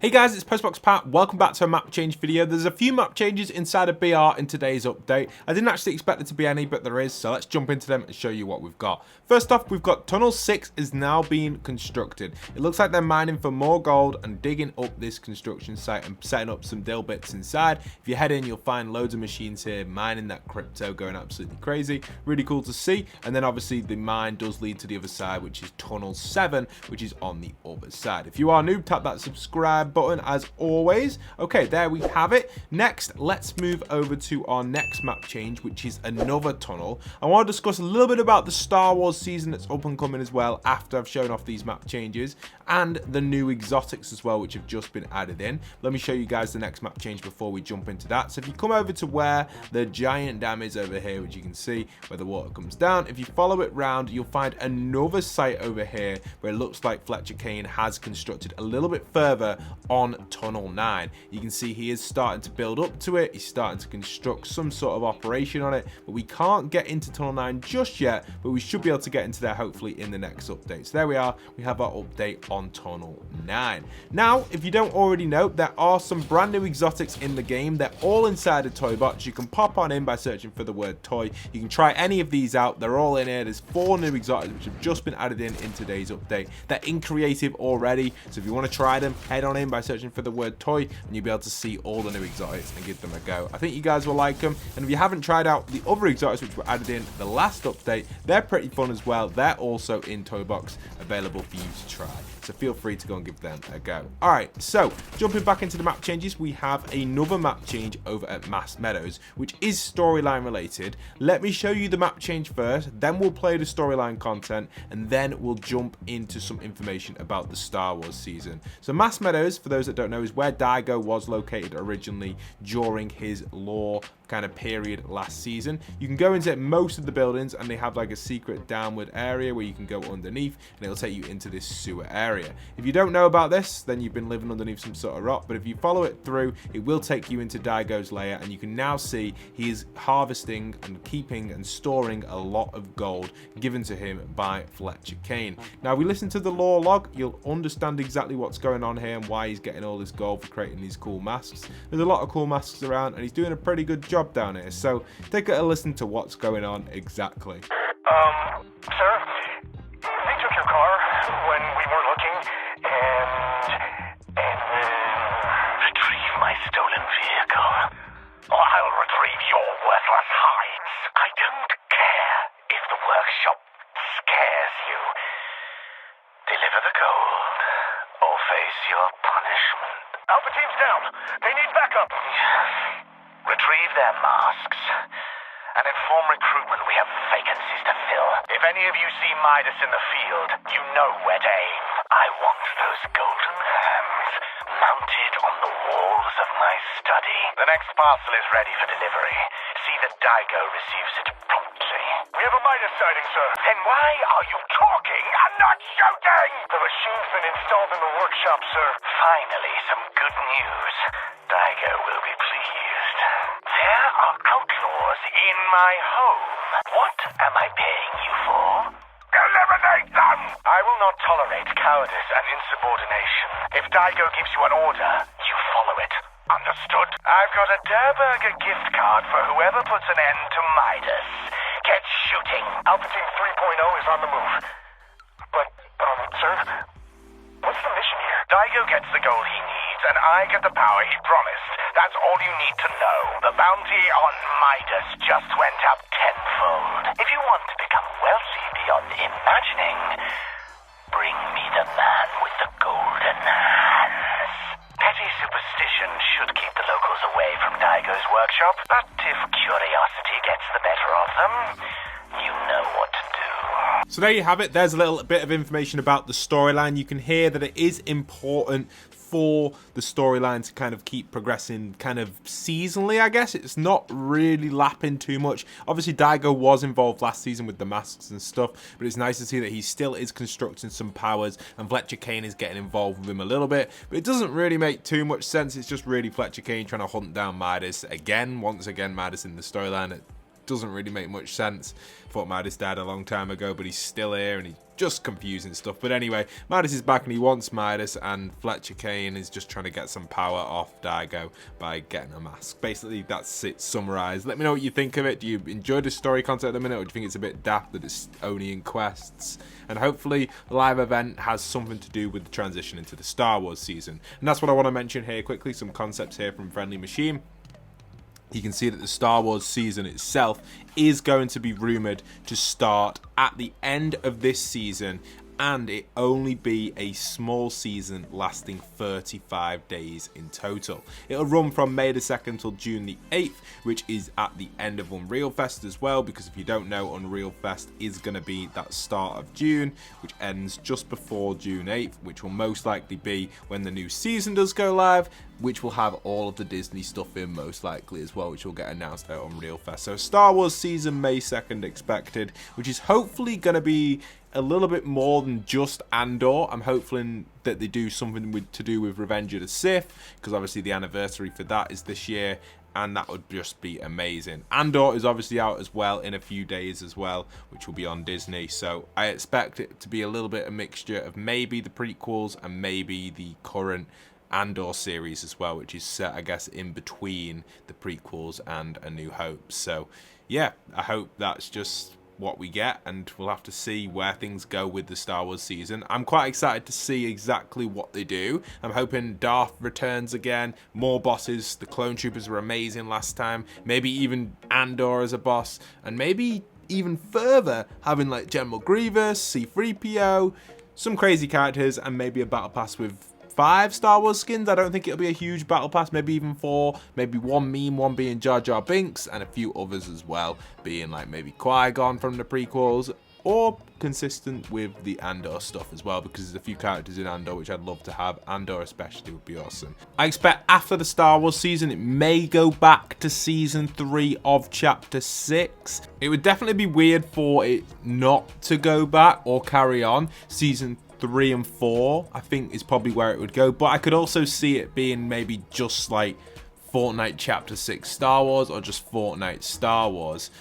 Hey guys, it's Postbox Pat. Welcome back to a map change video. There's a few map changes inside of BR in today's update. I didn't actually expect there to be any, but there is, so let's jump into them and show you what we've got. First off, we've got Tunnel 6 is now being constructed. It looks like they're mining for more gold and digging up this construction site and setting up some drill bits inside. If you head in, you'll find loads of machines here mining that crypto, going absolutely crazy. Really cool to see. And then obviously the mine does lead to the other side, which is Tunnel 7, which is on the other side. If you are new, tap that subscribe button as always. Okay, there we have it. Next, let's move over to our next map change, which is another tunnel. I want to discuss a little bit about the Star Wars season that's up and coming as well after I've shown off these map changes, and the new exotics as well, which have just been added in. Let me show you guys the next map change before we jump into that. So if you come over to where the giant dam is over here, which you can see where the water comes down, if you follow it round, you'll find another site over here where it looks like Fletcher Kane has constructed a little bit further on Tunnel 9. You can see he is starting to build up to it. He's starting to construct some sort of operation on it, but we can't get into Tunnel 9 just yet, but we should be able to get into there hopefully in the next update. So there we are. We have our update on Tunnel 9. Now, if you don't already know, there are some brand new exotics in the game. They're all inside of Toy Box. You can pop on in by searching for the word toy. You can try any of these out. They're all in here. There's 4 new exotics which have just been added in today's update. They're in creative already, so if you want to try them, head on in by searching for the word toy and you'll be able to see all the new exotics and give them a go. I think you guys will like them, and if you haven't tried out the other exotics which were added in the last update, they're pretty fun as well. They're also in Toy Box, available for you to try, so feel free to go and give them a go. Alright, so jumping back into the map changes, we have another map change over at Mass Meadows, which is storyline related. Let me show you the map change first, then we'll play the storyline content, and then we'll jump into some information about the Star Wars season. So Mass Meadows, for those that don't know, is where Daigo was located originally during his lore kind of period last season. You can go into most of the buildings and they have like a secret downward area where you can go underneath and it'll take you into this sewer area. If you don't know about this, then you've been living underneath some sort of rock, but if you follow it through, it will take you into Daigo's lair, and you can now see he is harvesting and keeping and storing a lot of gold given to him by Fletcher Kane. Now, if we listen to the lore log, you'll understand exactly what's going on here and why he's getting all this gold for creating these cool masks. There's a lot of cool masks around and he's doing a pretty good job down here, so take a listen to what's going on exactly. Sir, they took your car when we weren't looking, and retrieve my stolen vehicle, or I'll retrieve your worthless hides. I don't care if the workshop scares you. Deliver the gold, or face your punishment. Alpha team's down. They need backup. Retrieve their masks and inform recruitment we have vacancies to fill. If any of you see Midas in the field, you know where to aim. I want those golden hands mounted on the walls of my study. The next parcel is ready for delivery. See that Daigo receives it promptly. We have a Midas sighting, sir. Then why are you talking and not shooting? The machine's been installed in the workshop, sir. Finally, some good news. Daigo will be pleased. There are outlaws in my home. What am I paying you for? Eliminate them! I will not tolerate cowardice and insubordination. If Daigo gives you an order, you follow it. Understood? I've got a Durburger gift card for whoever puts an end to Midas. Get shooting. Alpha Team 3.0 is on the move. But, sir, what's the mission here? Daigo gets the gold he needs, and I get the power he promised. That's all you need to know. The bounty on Midas just went up tenfold. If you want to become wealthy beyond imagining, bring me the man with the golden hands. Petty superstition should keep the locals away from Daigo's workshop, but if curiosity gets the better of them, you know what to do. So there you have it. There's a little bit of information about the storyline. You can hear that it is important for the storyline to kind of keep progressing kind of seasonally, I guess. It's not really lapping too much. Obviously, Daigo was involved last season with the masks and stuff, but it's nice to see that he still is constructing some powers and Fletcher Kane is getting involved with him a little bit, but it doesn't really make too much sense. It's just really Fletcher Kane trying to hunt down Midas again. Once again, Midas in the storyline. doesn't really make much sense. Thought Midas died a long time ago, but he's still here and he's just confusing stuff. But anyway, Midas is back and he wants Midas, and Fletcher Kane is just trying to get some power off Daigo by getting a mask. Basically, that's it summarized. Let me know what you think of it. Do you enjoy the story content at the minute, or do you think it's a bit daft that it's only in quests? And hopefully, the live event has something to do with the transition into the Star Wars season. And that's what I want to mention here quickly. Some concepts here from Friendly Machine. You can see that the Star Wars season itself is going to be rumoured to start at the end of this season, and it only be a small season lasting 35 days in total. It'll run from May the 2nd till June the 8th, which is at the end of Unreal Fest as well, because if you don't know, Unreal Fest is going to be that start of June, which ends just before June 8th, which will most likely be when the new season does go live, which will have all of the Disney stuff in most likely as well, which will get announced at Unreal Fest. So Star Wars season May 2nd expected, which is hopefully going to be a little bit more than just Andor. I'm hoping that they do something to do with Revenge of the Sith, because obviously the anniversary for that is this year, and that would just be amazing. Andor is obviously out as well in a few days as well, which will be on Disney, so I expect it to be a little bit a mixture of maybe the prequels and maybe the current Andor series as well, which is set, I guess, in between the prequels and A New Hope. So yeah, I hope that's just what we get, and we'll have to see where things go with the Star Wars season. I'm quite excited to see exactly what they do. I'm hoping Darth returns again, more bosses. The clone troopers were amazing last time, maybe even Andor as a boss, and maybe even further having like General Grievous, C-3PO, some crazy characters, and maybe a battle pass with 5 Star Wars skins. I don't think it'll be a huge battle pass, maybe even 4, maybe one meme, one being Jar Jar Binks, and a few others as well, being like maybe Qui-Gon from the prequels, or consistent with the Andor stuff as well, because there's a few characters in Andor which I'd love to have. Andor especially would be awesome. I expect after the Star Wars season, it may go back to season 3 of chapter 6. It would definitely be weird for it not to go back or carry on. Season 3 and 4 I think is probably where it would go, but I could also see it being maybe just like Fortnite chapter 6 Star Wars, or just Fortnite Star Wars.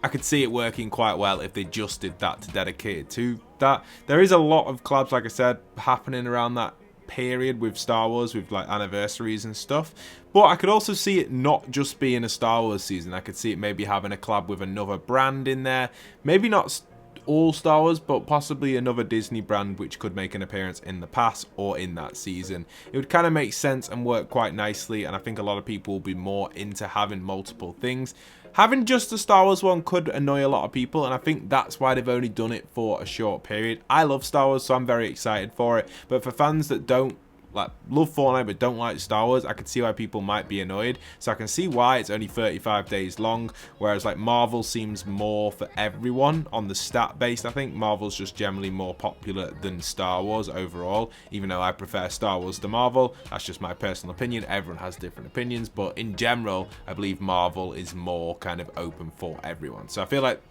I could see it working quite well if they just did that to dedicate it to that. There is a lot of collabs, like I said, happening around that period with Star Wars, with like anniversaries and stuff, but I could also see it not just being a Star Wars season. I could see it maybe having a collab with another brand in there, maybe not all Star Wars, but possibly another Disney brand which could make an appearance in the past or in that season. It would kind of make sense and work quite nicely, and I think a lot of people will be more into having multiple things. Having just the Star Wars one could annoy a lot of people, and I think that's why they've only done it for a short period. I love Star Wars, so I'm very excited for it, but for fans that don't like love Fortnite but don't like Star Wars, I can see why people might be annoyed. So I can see why it's only 35 days long, whereas like Marvel seems more for everyone on the stat base. I think Marvel's just generally more popular than Star Wars overall, even though I prefer Star Wars to Marvel. That's just my personal opinion. Everyone has different opinions, but in general I believe Marvel is more kind of open for everyone. So I feel like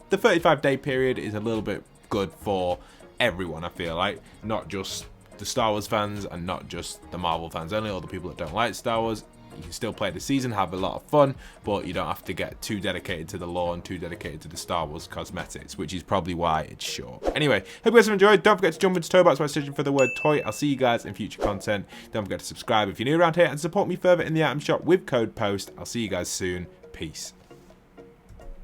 the 35-day period is a little bit good for everyone. I feel like not just the Star Wars fans and not just the Marvel fans only, or the people that don't like Star Wars. You can still play the season, have a lot of fun, but you don't have to get too dedicated to the lore and too dedicated to the Star Wars cosmetics, which is probably why it's short. Anyway, hope you guys have enjoyed. Don't forget to jump into Toybox by searching for the word toy. I'll see you guys in future content. Don't forget to subscribe if you're new around here, and support me further in the item shop with code POST. I'll see you guys soon. Peace.